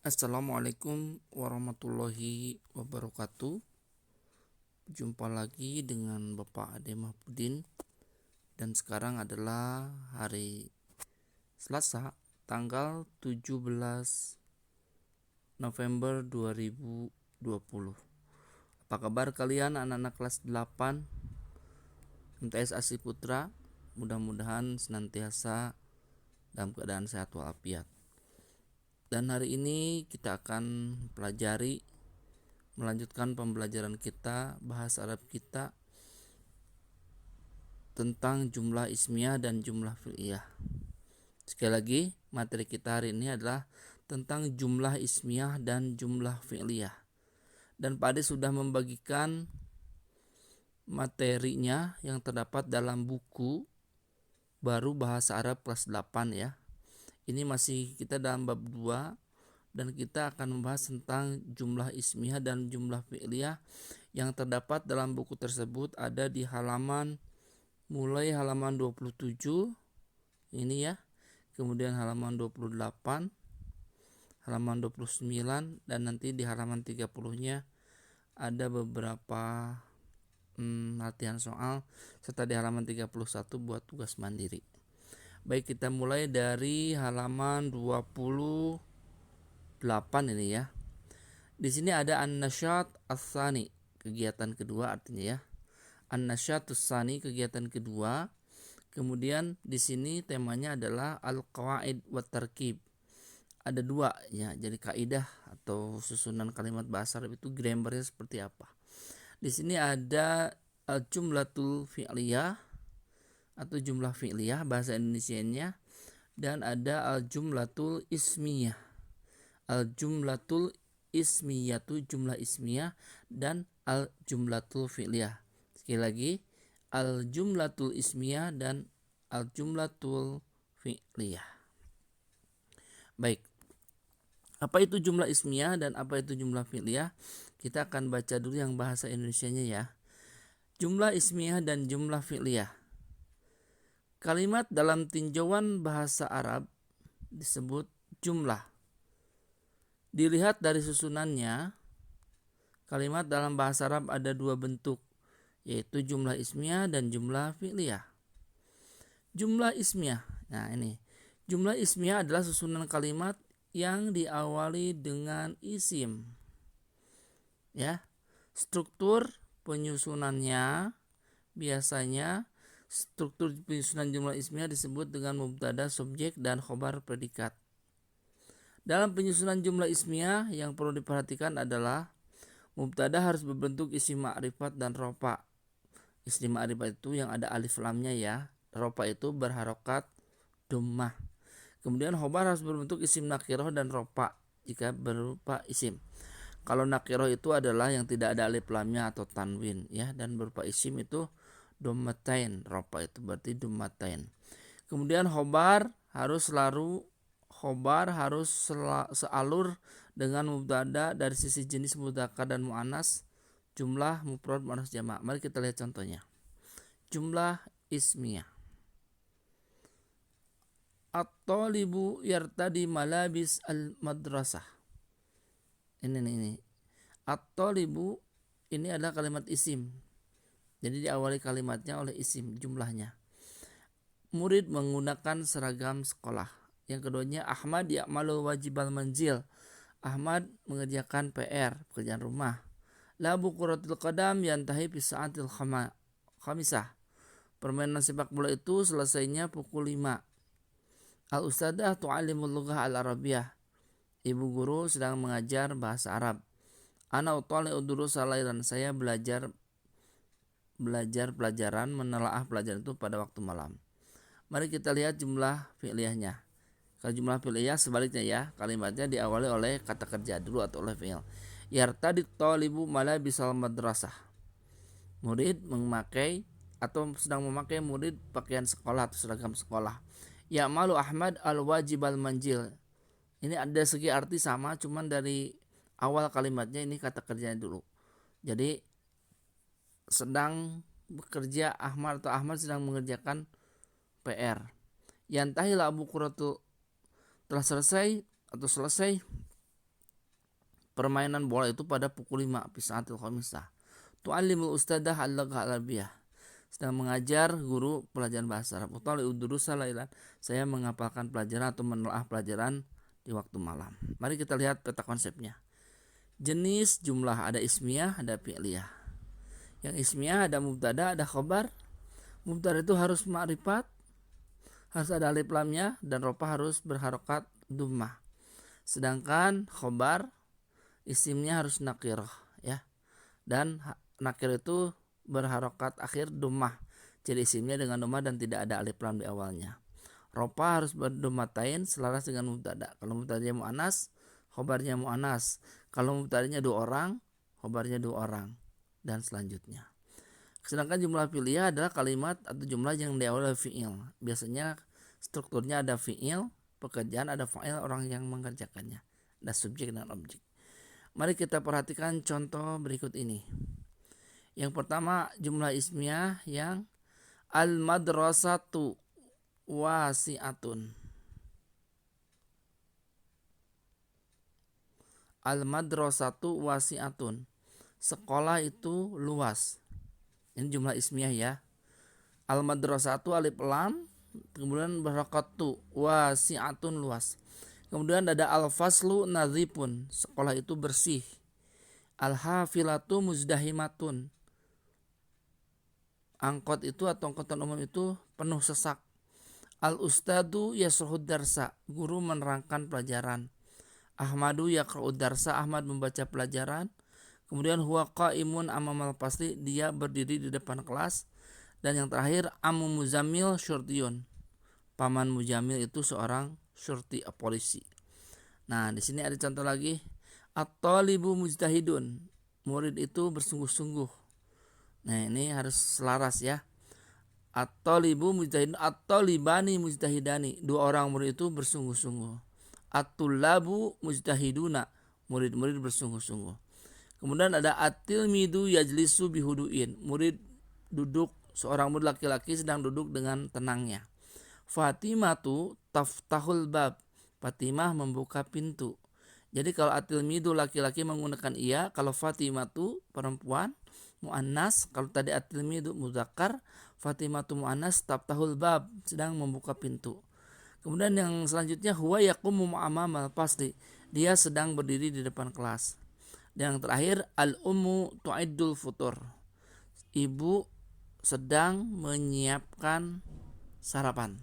Assalamualaikum warahmatullahi wabarakatuh. Jumpa lagi dengan Bapak Ade Mahpudin. Dan sekarang adalah hari Selasa, tanggal 17 November 2020. Apa kabar kalian anak-anak kelas 8 MTS Asih Putra? Mudah-mudahan senantiasa dalam keadaan sehat walafiat. Dan hari ini kita akan melanjutkan pembelajaran kita bahasa Arab kita tentang jumlah ismiyah dan jumlah fi'liyah. Sekali lagi, materi kita hari ini adalah tentang jumlah ismiyah dan jumlah fi'liyah. Dan Pak Ade sudah membagikan materinya yang terdapat dalam buku baru bahasa Arab kelas 8 ya. Ini masih kita dalam bab 2 dan kita akan membahas tentang jumlah ismiyah dan jumlah fi'liyah yang terdapat dalam buku tersebut ada di mulai halaman 27 ini ya, kemudian halaman 28, halaman 29 dan nanti di halaman 30-nya ada beberapa latihan soal serta di halaman 31 buat tugas mandiri. Baik, kita mulai dari halaman 28 ini ya. Di sini ada an-nasyat ats-tsani, kegiatan kedua artinya ya. An-nasyat ats-tsani, kegiatan kedua. Kemudian di sini temanya adalah al-qawaid wa tarkib. Ada dua ya, jadi kaidah atau susunan kalimat bahasa Arab itu grammarnya seperti apa. Di sini ada al-jumlatul fi'liyah atau jumlah fi'liyah bahasa Indonesianya, dan ada al-jumlatul ismiyah. Al-jumlatul ismiyah itu jumlah ismiyah dan al-jumlatul fi'liyah. Sekali lagi, al-jumlatul ismiyah dan al-jumlatul fi'liyah. Baik. Apa itu jumlah ismiyah dan apa itu jumlah fi'liyah? Kita akan baca dulu yang bahasa Indonesianya ya. Jumlah ismiyah dan jumlah fi'liyah. Kalimat dalam tinjauan bahasa Arab disebut jumlah. Dilihat dari susunannya, kalimat dalam bahasa Arab ada dua bentuk, yaitu jumlah ismiyah dan jumlah fi'liyah. Jumlah ismiyah. Nah, ini. Jumlah ismiyah adalah susunan kalimat yang diawali dengan isim. Ya. Struktur penyusunannya biasanya struktur penyusunan jumlah ismiyah disebut dengan mubtada, subjek, dan khobar predikat. Dalam penyusunan jumlah ismiyah yang perlu diperhatikan adalah mubtada harus berbentuk isim ma'rifat dan rofa. Isim ma'rifat itu yang ada alif lamnya ya. Rofa itu berharokat dhammah. Kemudian khobar harus berbentuk isim nakiroh dan rofa jika berupa isim. Kalau nakiroh itu adalah yang tidak ada alif lamnya atau tanwin ya, dan berupa isim itu dhammatain, rofa itu berarti dhammatain. Kemudian khobar harus sealur dengan mubtada dari sisi jenis mudzakkar dan muannas, jumlah mufrad muannas jamak. Mari kita lihat contohnya. Jumlah ismiyah. At-talibu yartadi malabis al-madrasah. Ini. At-talibu ini adalah kalimat isim. Jadi diawali kalimatnya oleh isim jumlahnya. Murid menggunakan seragam sekolah. Yang keduanya Ahmad ya'malu wajibal manzil. Ahmad mengerjakan PR, pekerjaan rumah. Labu kuratul qadam yantahi fi sa'atil khamisah. Permainan sepak bola itu selesainya pukul 5. Al-ustadzah tu'allimul lughah al-arabiyah. Ibu guru sedang mengajar bahasa Arab. Ana utali'u durusa lailan, saya belajar pelajaran, menelaah pelajaran itu pada waktu malam. Mari kita lihat jumlah fi'liyahnya. Kalau jumlah fi'liyah sebaliknya ya, kalimatnya diawali oleh kata kerja dulu atau oleh fi'il. Yartadi talibu malabisal madrasah. Murid memakai atau sedang memakai murid pakaian sekolah atau seragam sekolah. Ya'malu Ahmad al-wajibal manzil. Ini ada segi arti sama, cuman dari awal kalimatnya ini kata kerjanya dulu. Jadi sedang bekerja Ahmad sedang mengerjakan PR. Yantahi Abu Quratu telah selesai permainan bola itu pada pukul 5 fi sa'atil khamisah. Tu'allimul ustadzah al-lugha al-arabiyyah, sedang mengajar guru pelajaran bahasa Arab. Utali udurusa lailan, saya menghafalkan pelajaran atau menelaah pelajaran di waktu malam. Mari kita lihat peta konsepnya. Jenis jumlah ada ismiyah, ada fi'liyah. Yang ismiyah ada mubtada, ada khobar. Mubtada itu harus ma'rifat, harus ada alif lamnya, dan rofa harus berharokat dhammah. Sedangkan khobar isimnya harus nakirah, ya. Dan nakir itu berharokat akhir dhammah. Jadi isimnya dengan dhammah dan tidak ada alif lam di awalnya. Rofa harus berdhammatain selaras dengan mubtada. Kalau mubtadanya muannas, khobarnya muannas. Kalau mubtadanya 2 orang, khobarnya 2 orang, dan selanjutnya. Sedangkan jumlah fi'liyah adalah kalimat atau jumlah yang diawali oleh fi'il. Biasanya strukturnya ada fi'il, pekerjaan, ada fa'il, orang yang mengerjakannya. Ada subjek dan objek. Mari kita perhatikan contoh berikut ini. Yang pertama jumlah ismiyah yang al-madrasatu wasi'atun. Al-madrasatu wasi'atun. Sekolah itu luas. Ini jumlah ismiyah ya. Al-madrasatu alif lam, kemudian barakatu wasi'atun luas. Kemudian ada al-faslu nadhifun, sekolah itu bersih. Al-hafilatu muzdahimatun, angkot itu atau angkutan umum itu penuh sesak. Al-ustadu yasruhud darsa, guru menerangkan pelajaran. Ahmadu yaqra'ud darsa, Ahmad membaca pelajaran. Kemudian huwa qaimun amamal fasli, dia berdiri di depan kelas. Dan yang terakhir Ammu Muzammil syurtiyun, paman Muzamil itu seorang syurti, polisi. Nah, di sini ada contoh lagi. At-talibu mujtahidun, murid itu bersungguh-sungguh. Nah, ini harus selaras ya. At-talibu mujtahidun, at-talibani mujtahidani, 2 orang murid itu bersungguh-sungguh. At-tullabu mujtahiduna, murid-murid bersungguh-sungguh. Kemudian ada at-tilmidu yajlisu bihuduin, murid duduk, seorang murid laki-laki sedang duduk dengan tenangnya. Fatimatu taftahul bab, Fatimah membuka pintu. Jadi kalau at-tilmidu laki-laki menggunakan iya, kalau Fatimatu perempuan muannas, kalau tadi at-tilmidu muzakkar, Fatimatu muannas taftahul bab, sedang membuka pintu. Kemudian yang selanjutnya huwa yaqumu amamal fasli, dia sedang berdiri di depan kelas. Dan yang terakhir al-ummu tu'iddul futur, ibu sedang menyiapkan sarapan.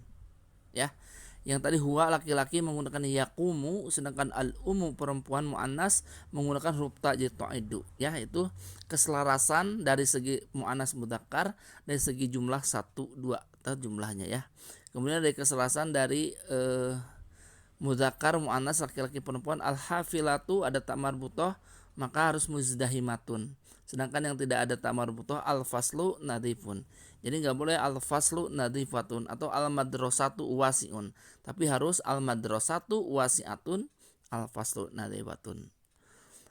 Ya. Yang tadi huwa laki-laki menggunakan yaqumu, sedangkan al-ummu perempuan muannas menggunakan huruf ta jadi tu'iddu. Ya, itu keselarasan dari segi muannas mudzakkar, dari segi jumlah 1 2 atau jumlahnya ya. Kemudian dari keselarasan dari mudzakkar muannas laki-laki perempuan, al-hafilatu ada ta marbuthah, maka harus muzdahimatun. Sedangkan yang tidak ada ta marbuthah al-faslu nadhifun. Jadi nggak boleh al-faslu nadhifatun atau al-madrasatu wasi'un, tapi harus al-madrasatu wasi'atun, al-faslu nadhifatun.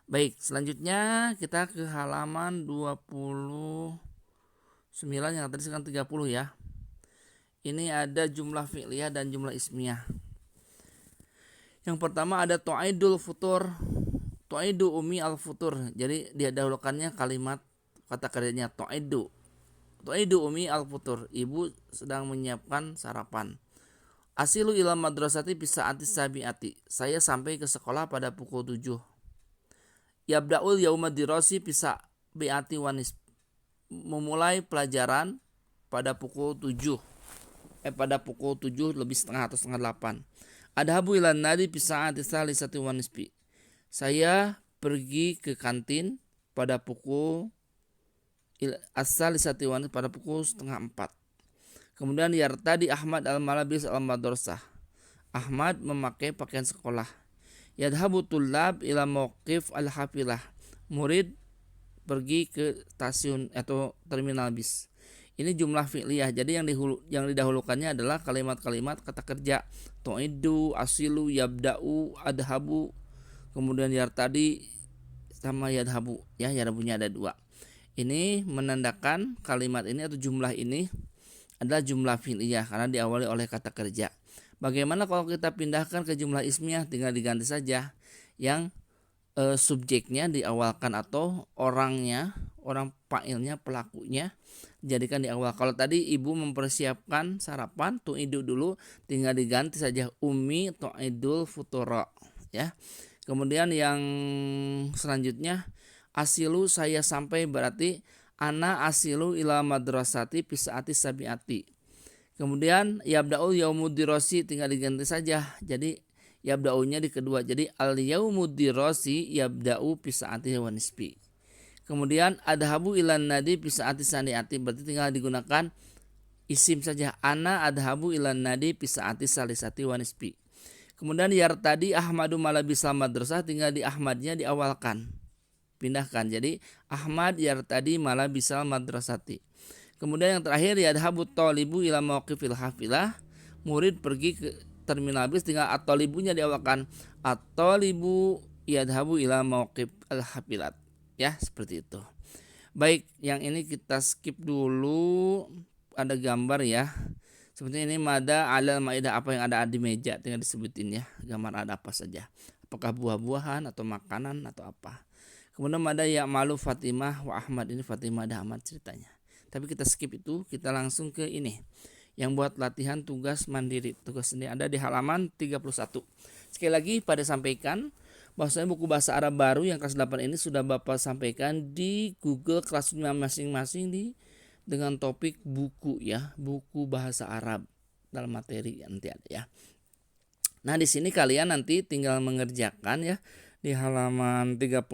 Baik, selanjutnya kita ke halaman 29 yang tadi sekarang 30 ya. Ini ada jumlah fi'liyah dan jumlah ismiyah. Yang pertama ada tu'idul futur, tu'idu umi al-futur. Jadi dia dahulukannya kalimat kata kerjanya tu'idu umi al-futur, ibu sedang menyiapkan sarapan. Asilu ila madrasati bisaati sabiati, saya sampai ke sekolah pada pukul 7. Yabda'ul yauma dirasi bisa biati wanis, memulai pelajaran pada pukul 7 lebih setengah atau setengah 8. Adhabu ilan nadi bisaati salisati wanisbi, saya pergi ke kantin pada pukul as-salisati wanis, pada pukul setengah 4. Kemudian yartadi Ahmad al-malabis al-madrasah, Ahmad memakai pakaian sekolah. Yadhabu tullab ila mauqif al-hafilah, murid pergi ke stasiun atau terminal bis. Ini jumlah fi'liyah. Jadi yang didahulukannya adalah kalimat-kalimat kata kerja. Tu'idu, asilu, yabda'u, adhabu, kemudian yartadi sama yadhabu. Ya, yadhabunya ada 2. Ini menandakan kalimat ini atau jumlah ini adalah jumlah fi'liyah karena diawali oleh kata kerja. Bagaimana kalau kita pindahkan ke jumlah ismiyah? Tinggal diganti saja yang subjeknya diawalkan atau orang fa'ilnya, pelakunya jadikan di awal. Kalau tadi ibu mempersiapkan sarapan, tu'idu dulu, tinggal diganti saja ummi tu'idul futuro ya. Kemudian yang selanjutnya asilu, saya sampai, berarti ana asilu ila madrasati pisaati sabiati. Kemudian yabda'u yaumudirrosi, tinggal diganti saja, jadi yabda'unya di kedua, jadi al yaumudirrosi yabda'u pisaati wa nisfi. Kemudian adhabu ilan nadi pisaati saniati, berarti tinggal digunakan isim saja, ana adhabu ilan nadi pisaati salisati wa nisfi. Kemudian yartadi Ahmadu malabisal madrasah, tinggal di Ahmadnya diawalkan, pindahkan, jadi Ahmad yartadi malabisal madrasati. Kemudian yang terakhir yadhabu tolibu ila mauqifil hafilah, murid pergi ke terminal bis, tinggal at-tolibunya diawalkan, at-tolibu yadhabu ila mauqif al-hafilat ya, seperti itu. Baik, yang ini kita skip dulu, ada gambar ya. Seperti ini mada alal maidah, apa yang ada di meja tinggal disebutin ya, gambar ada apa saja, apakah buah-buahan atau makanan atau apa. Kemudian mada ya malu Fatimah wa Ahmad, ini Fatimah dan Ahmad ceritanya. Tapi kita skip itu, kita langsung ke ini yang buat latihan tugas mandiri. Tugas ini ada di halaman 31. Sekali lagi pada sampaikan bahwasanya buku bahasa Arab baru yang kelas 8 ini sudah Bapak sampaikan di Google Classroom masing-masing dengan topik buku ya, buku bahasa Arab dalam materi nanti ada ya. Nah, di sini kalian nanti tinggal mengerjakan ya di halaman 31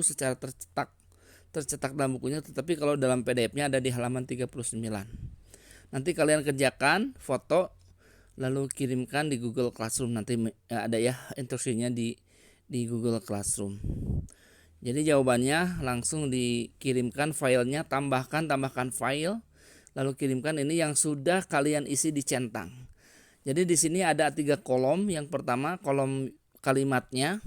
secara tercetak dalam bukunya, tetapi kalau dalam PDF-nya ada di halaman 39. Nanti kalian kerjakan, foto, lalu kirimkan di Google Classroom, nanti ada ya instruksinya di Google Classroom. Jadi jawabannya langsung dikirimkan filenya, tambahkan file, lalu kirimkan. Ini yang sudah kalian isi di centang. Jadi di sini ada 3 kolom. Yang pertama kolom kalimatnya,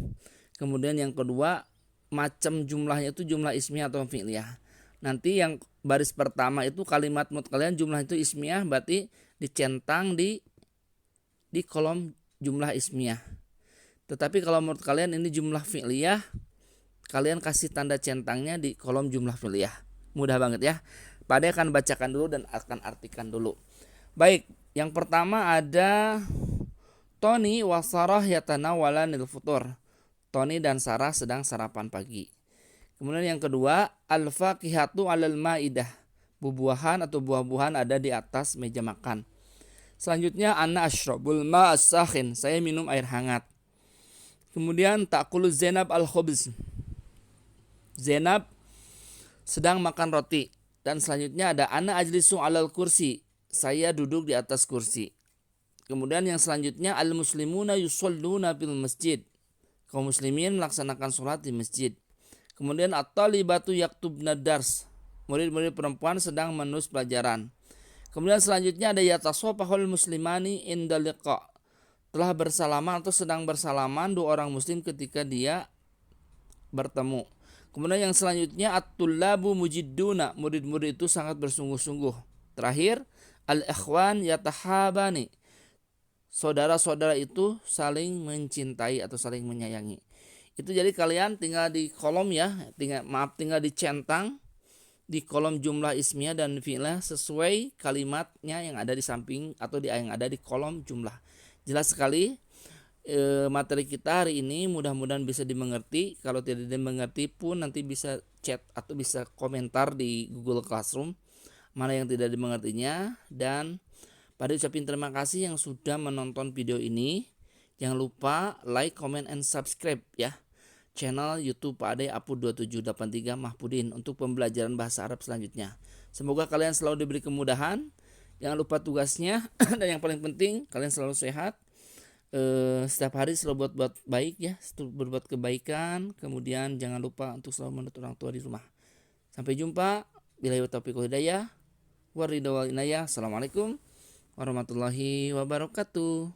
kemudian yang kedua macam jumlahnya itu jumlah ismiyah atau fi'liyah. Nanti yang baris pertama itu kalimat mut kalian jumlah itu ismiyah, berarti dicentang di kolom jumlah ismiyah. Tetapi kalau menurut kalian ini jumlah fi'liyah, kalian kasih tanda centangnya di kolom jumlah fi'liyah. Mudah banget ya. Pada akan bacakan dulu dan akan artikan dulu. Baik, yang pertama ada Tony wa Sarah yatanawalanil futur. Tony dan Sarah sedang sarapan pagi. Kemudian yang kedua, al-faqihatu 'alal maidah. Buah-buahan atau buah-buahan ada di atas meja makan. Selanjutnya ana asyrabul ma'as sakhin. Saya minum air hangat. Kemudian ta'kulu Zainab al-khubz. Zainab sedang makan roti. Dan selanjutnya ada ana ajlisu 'alal kursi. Saya duduk di atas kursi. Kemudian yang selanjutnya al-muslimuna yusholluna fil masjid. Kaum muslimin melaksanakan sholat di masjid. Kemudian at-talibatu yaktubna dars. Murid-murid perempuan sedang menulis pelajaran. Kemudian selanjutnya ada yatasofahul muslimani inda liqa. Telah bersalaman atau sedang bersalaman dua orang muslim ketika dia bertemu. Kemudian yang selanjutnya at-tullabu mujidduna. Murid-murid itu sangat bersungguh-sungguh. Terakhir al-ikhwan yatahabani. Saudara-saudara itu saling mencintai atau saling menyayangi. Itu jadi kalian tinggal di kolom ya, tinggal dicentang di kolom jumlah ismiyah dan fi'lah sesuai kalimatnya yang ada di samping atau yang ada di kolom jumlah. Jelas sekali materi kita hari ini, mudah-mudahan bisa dimengerti. Kalau tidak dimengerti pun nanti bisa chat atau bisa komentar di Google Classroom mana yang tidak dimengertinya. Dan pada ucapin terima kasih yang sudah menonton video ini. Jangan lupa like, comment, and subscribe ya channel YouTube Pak Ade Apu 2783 Mahpudin untuk pembelajaran bahasa Arab selanjutnya. Semoga kalian selalu diberi kemudahan. Jangan lupa tugasnya dan yang paling penting kalian selalu sehat. Setiap hari selalu buat baik ya, berbuat kebaikan. Kemudian jangan lupa untuk selalu menurut orang tua di rumah. Sampai jumpa. Billahi taufiq wal hidayah. Waridha wal inayah. Assalamualaikum warahmatullahi wabarakatuh.